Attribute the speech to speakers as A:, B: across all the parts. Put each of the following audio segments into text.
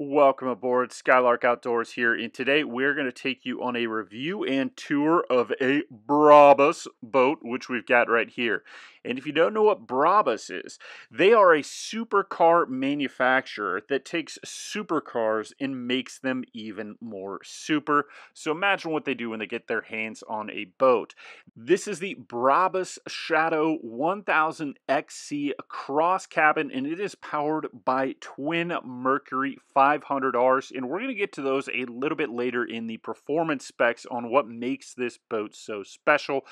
A: Welcome aboard, Skylark Outdoors here, and today we're going to take you on a review and tour of a Brabus boat, which we've got right here. And if you don't know what Brabus is, they are a supercar manufacturer that takes supercars and makes them even more super. So imagine what they do when they get their hands on a boat. This is the Brabus Shadow 1000XC cross cabin, and it is powered by twin Mercury 500Rs, and we're going to get to those a little bit later in the performance specs on what makes this boat so special.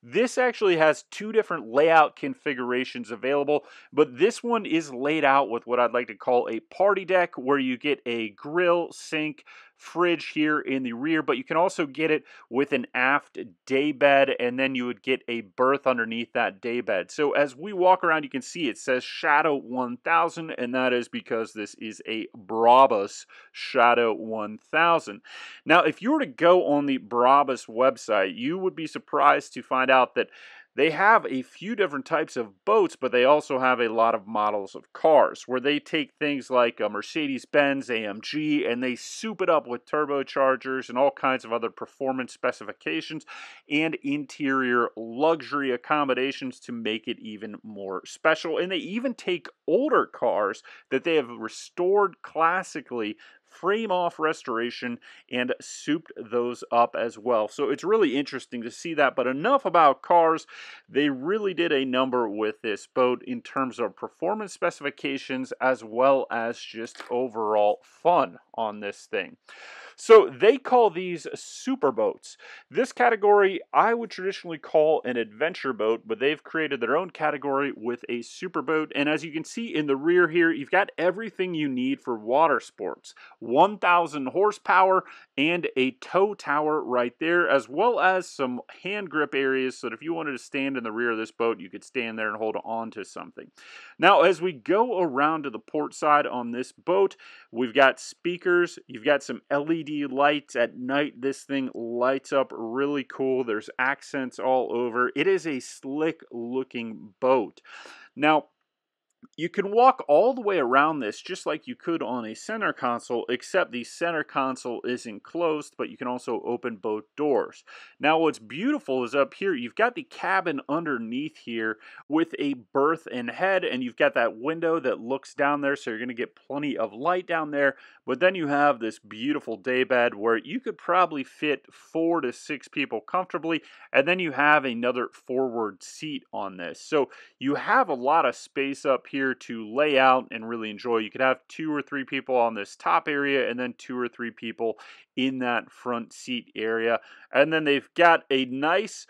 A: This actually has two different layout configurations available, but this one is laid out with what I'd like to call a party deck, where you get a grill, sink, fridge here in the rear, but you can also get it with an aft day bed, and then you would get a berth underneath that day bed. So as we walk around, you can see it says Shadow 1000, and that is because this is a Brabus Shadow 1000. Now, if you were to go on the Brabus website, you would be surprised to find out that they have a few different types of boats, but they also have a lot of models of cars where they take things like a Mercedes-Benz AMG and they soup it up with turbochargers and all kinds of other performance specifications and interior luxury accommodations to make it even more special. And they even take older cars that they have restored classically, frame off restoration, and souped those up as well. So it's really interesting to see that. But enough about cars. They really did a number with this boat in terms of performance specifications as well as just overall fun on this thing. So they call these superboats. This category I would traditionally call an adventure boat, but they've created their own category with a superboat. And as you can see in the rear here, you've got everything you need for water sports. 1,000 horsepower and a tow tower right there, as well as some hand grip areas so that if you wanted to stand in the rear of this boat, you could stand there and hold on to something. Now, as we go around to the port side on this boat, we've got speakers, you've got some LED lights at night. This thing lights up really cool. There's accents all over. It is a slick looking boat. Now, you can walk all the way around this just like you could on a center console, except the center console is enclosed, but you can also open both doors. Now, what's beautiful is up here, you've got the cabin underneath here with a berth and head, and you've got that window that looks down there, so you're going to get plenty of light down there. But then you have this beautiful day bed where you could probably fit 4 to 6 people comfortably, and then you have another forward seat on this. So you have a lot of space up here to lay out and really enjoy. You could have 2 or 3 people on this top area and then 2 or 3 people in that front seat area. And then they've got a nice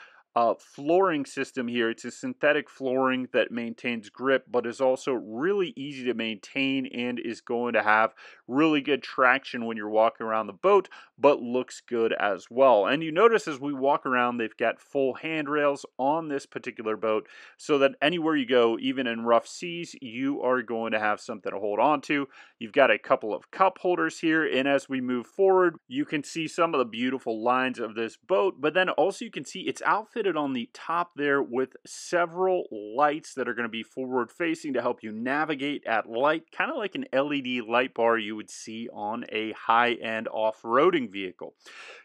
A: flooring system here. It's a synthetic flooring that maintains grip, but is also really easy to maintain and is going to have really good traction when you're walking around the boat, but looks good as well. And you notice as we walk around, they've got full handrails on this particular boat so that anywhere you go, even in rough seas, you are going to have something to hold on to. You've got a couple of cup holders here, and as we move forward, you can see some of the beautiful lines of this boat, but then also you can see it's outfitted on the top there with several lights that are going to be forward facing to help you navigate at light, kind of like an LED light bar you would see on a high-end off-roading vehicle.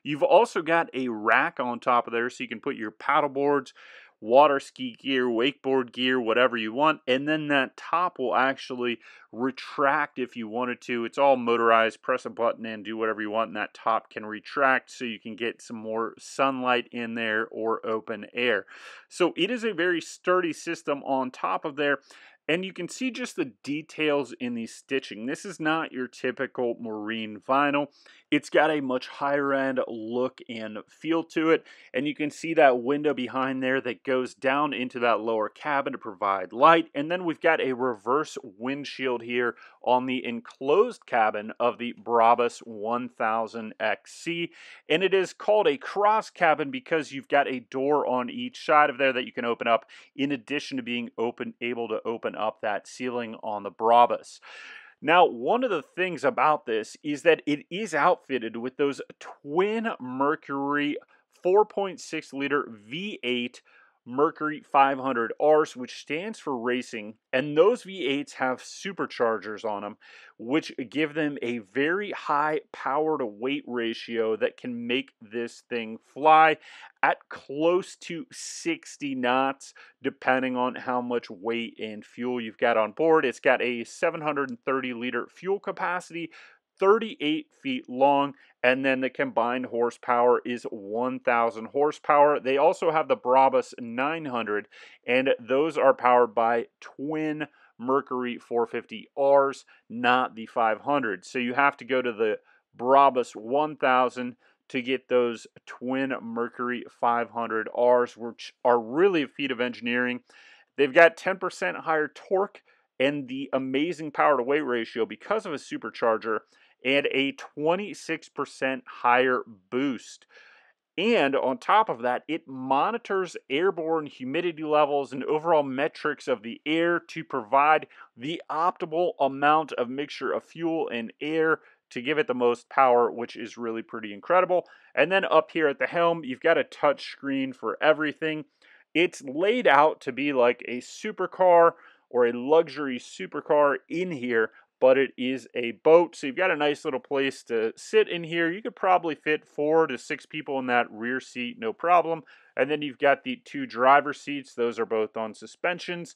A: You've also got a rack on top of there so you can put your paddle boards, water ski gear, wakeboard gear, whatever you want, and then that top will actually retract if you wanted to. It's all motorized. Press a button and do whatever you want, and that top can retract so you can get some more sunlight in there or open air. So it is a very sturdy system on top of there. And you can see just the details in the stitching. This is not your typical marine vinyl. It's got a much higher end look and feel to it. And you can see that window behind there that goes down into that lower cabin to provide light. And then we've got a reverse windshield here on the enclosed cabin of the Brabus 1000XC. And it is called a cross cabin because you've got a door on each side of there that you can open up, in addition to being able to open up that ceiling on the Brabus. Now, one of the things about this is that it is outfitted with those twin Mercury 4.6 liter V8 Mercury 500Rs, which stands for racing, and those V8s have superchargers on them, which give them a very high power to weight ratio that can make this thing fly at close to 60 knots, depending on how much weight and fuel you've got on board. It's got a 730-liter fuel capacity, 38 feet long, and then the combined horsepower is 1,000 horsepower. They also have the Brabus 900, and those are powered by twin Mercury 450Rs, not the 500. So you have to go to the Brabus 1000 to get those twin Mercury 500Rs, which are really a feat of engineering. They've got 10% higher torque and the amazing power to weight ratio because of a supercharger, and a 26% higher boost. And on top of that, it monitors airborne humidity levels and overall metrics of the air to provide the optimal amount of mixture of fuel and air to give it the most power, which is really pretty incredible. And then up here at the helm, you've got a touch screen for everything. It's laid out to be like a supercar or a luxury supercar in here, but it is a boat, so you've got a nice little place to sit in here. You could probably fit 4 to 6 people in that rear seat, no problem. And then you've got the 2 driver seats. Those are both on suspensions.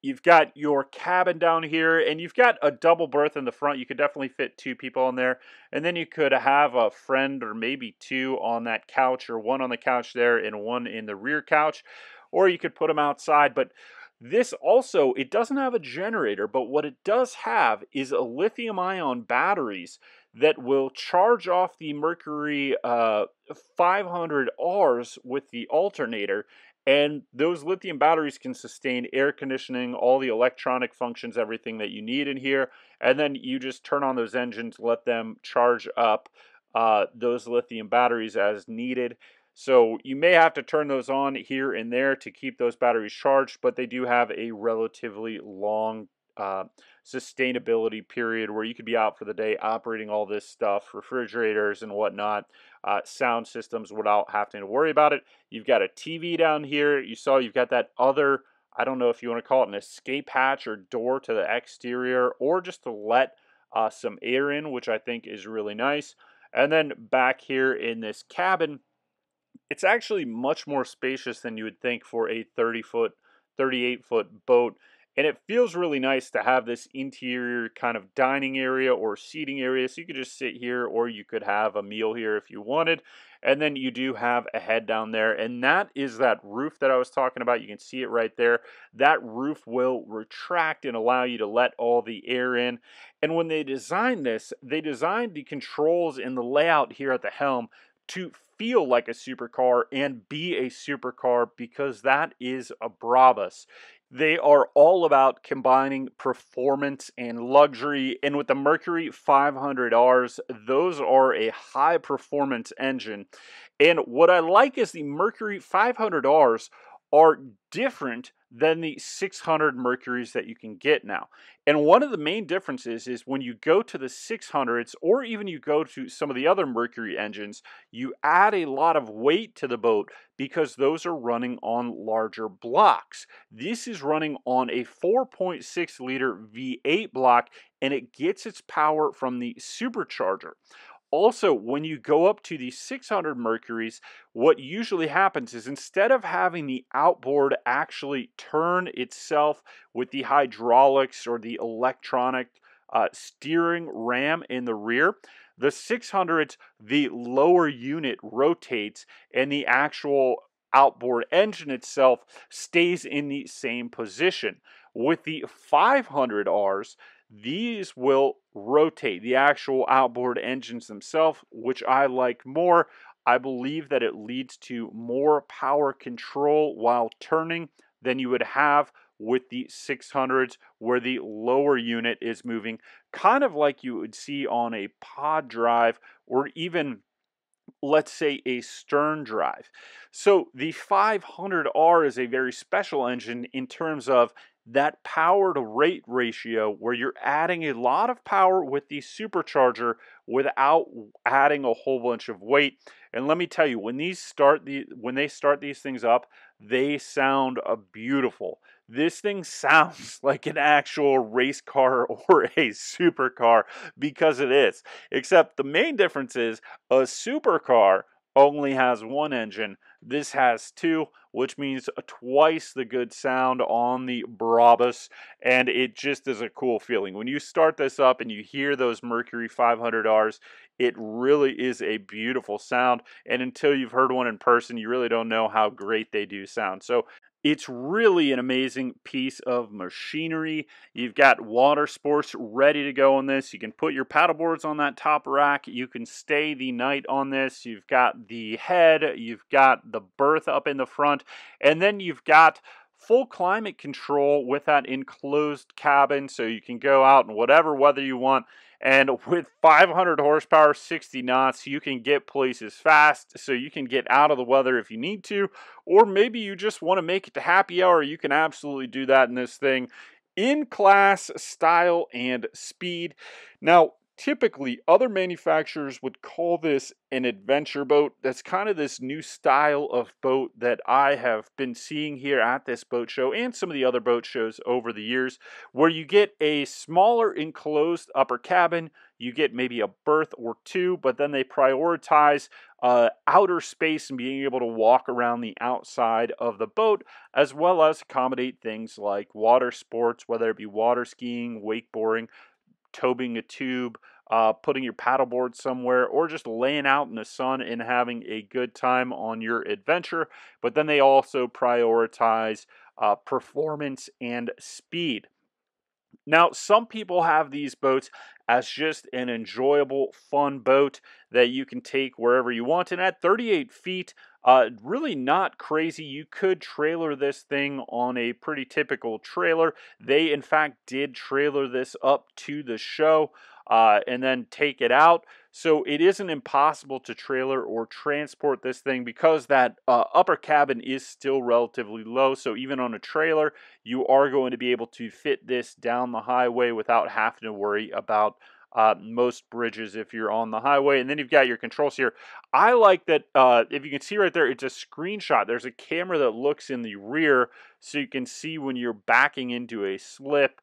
A: You've got your cabin down here, and you've got a double berth in the front. You could definitely fit 2 people in there. And then you could have a friend or maybe 2 on that couch, or 1 on the couch there and 1 in the rear couch. Or you could put them outside, but this also, it doesn't have a generator, but what it does have is a lithium-ion batteries that will charge off the Mercury 500Rs with the alternator, and those lithium batteries can sustain air conditioning, all the electronic functions, everything that you need in here, and then you just turn on those engines, let them charge up those lithium batteries as needed. So you may have to turn those on here and there to keep those batteries charged, but they do have a relatively long sustainability period where you could be out for the day operating all this stuff, refrigerators and whatnot, sound systems without having to worry about it. You've got a TV down here. You saw you've got that other, I don't know if you want to call it an escape hatch or door to the exterior, or just to let some air in, which I think is really nice. And then back here in this cabin, it's actually much more spacious than you would think for a 30-foot, 38-foot boat. And it feels really nice to have this interior kind of dining area or seating area. So you could just sit here, or you could have a meal here if you wanted. And then you do have a head down there. And that is that roof that I was talking about. You can see it right there. That roof will retract and allow you to let all the air in. And when they designed this, they designed the controls and the layout here at the helm to feel like a supercar and be a supercar, because that is a Brabus. They are all about combining performance and luxury, and with the Mercury 500Rs, those are a high performance engine. And what I like is the Mercury 500Rs are different than the 600 Mercuries that you can get now. And one of the main differences is when you go to the 600s, or even you go to some of the other Mercury engines, you add a lot of weight to the boat because those are running on larger blocks. This is running on a 4.6 liter V8 block, and it gets its power from the supercharger. Also, when you go up to the 600 Mercuries, what usually happens is instead of having the outboard actually turn itself with the hydraulics or the electronic steering ram in the rear, the 600s, the lower unit rotates and the actual outboard engine itself stays in the same position. With the 500Rs, these will rotate, the actual outboard engines themselves, which I like more. I believe that it leads to more power control while turning than you would have with the 600s, where the lower unit is moving, kind of like you would see on a pod drive, or even, let's say, a stern drive. So the 500R is a very special engine in terms of that power to weight ratio where you're adding a lot of power with the supercharger without adding a whole bunch of weight. And let me tell you, when they start these things up, they sound beautiful. This thing sounds like an actual race car or a supercar because it is. Except the main difference is a supercar only has one engine. This has two, which means twice the good sound on the Brabus, and it just is a cool feeling. When you start this up and you hear those Mercury 500Rs, it really is a beautiful sound, and until you've heard one in person, you really don't know how great they do sound. So it's really an amazing piece of machinery. You've got water sports ready to go on this. You can put your paddleboards on that top rack. You can stay the night on this. You've got the head. You've got the berth up in the front. And then you've got full climate control with that enclosed cabin, so you can go out in whatever weather you want. And with 500 horsepower, 60 knots, you can get places fast, so you can get out of the weather if you need to, or maybe you just want to make it to happy hour. You can absolutely do that in this thing in class, style, and speed. Now, typically, other manufacturers would call this an adventure boat. That's kind of this new style of boat that I have been seeing here at this boat show and some of the other boat shows over the years, where you get a smaller enclosed upper cabin, you get maybe a berth or two, but then they prioritize outer space and being able to walk around the outside of the boat, as well as accommodate things like water sports, whether it be water skiing, wakeboarding, towing a tube, putting your paddleboard somewhere, or just laying out in the sun and having a good time on your adventure. But then they also prioritize performance and speed. Now, some people have these boats as just an enjoyable, fun boat that you can take wherever you want. And at 38 feet, really not crazy. You could trailer this thing on a pretty typical trailer. They, in fact, did trailer this up to the show and then take it out. So it isn't impossible to trailer or transport this thing because that upper cabin is still relatively low. So even on a trailer, you are going to be able to fit this down the highway without having to worry about most bridges if you're on the highway. And then you've got your controls here. I like that if you can see right there, it's a screenshot. There's a camera that looks in the rear so you can see when you're backing into a slip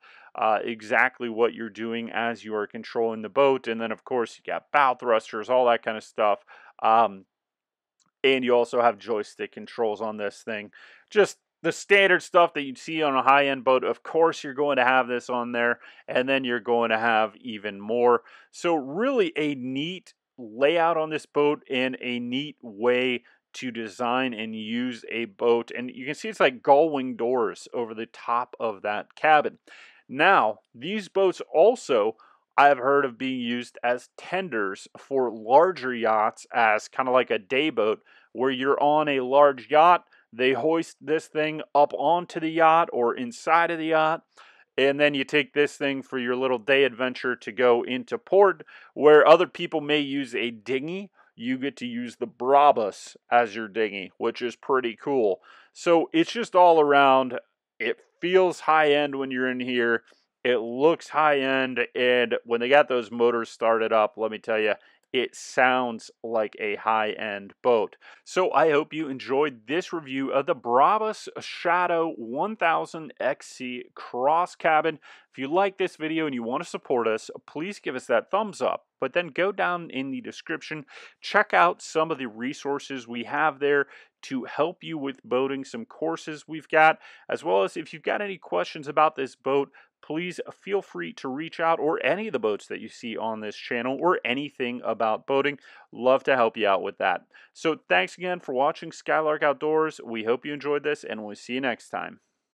A: exactly what you're doing as you are controlling the boat. And then, of course, you got bow thrusters, all that kind of stuff. And you also have joystick controls on this thing. Just the standard stuff that you'd see on a high-end boat. Of course, you're going to have this on there, and then you're going to have even more. So really a neat layout on this boat and a neat way to design and use a boat. And you can see it's like gull-wing doors over the top of that cabin. Now, these boats also, I've heard of being used as tenders for larger yachts as kind of like a day boat where you're on a large yacht. They hoist this thing up onto the yacht or inside of the yacht, and then you take this thing for your little day adventure to go into port. Where other people may use a dinghy, you get to use the Brabus as your dinghy, which is pretty cool. So it's just all around. It feels high end when you're in here. It looks high end, and when they got those motors started up, let me tell you, it sounds like a high-end boat. So I hope you enjoyed this review of the Brabus Shadow 1000 XC Cross Cabin. If you like this video and you want to support us, please give us that thumbs up. But then go down in the description, check out some of the resources we have there to help you with boating, some courses we've got, as well as if you've got any questions about this boat, please feel free to reach out, or any of the boats that you see on this channel, or anything about boating. Love to help you out with that. So thanks again for watching Skylark Outdoors. We hope you enjoyed this, and we'll see you next time.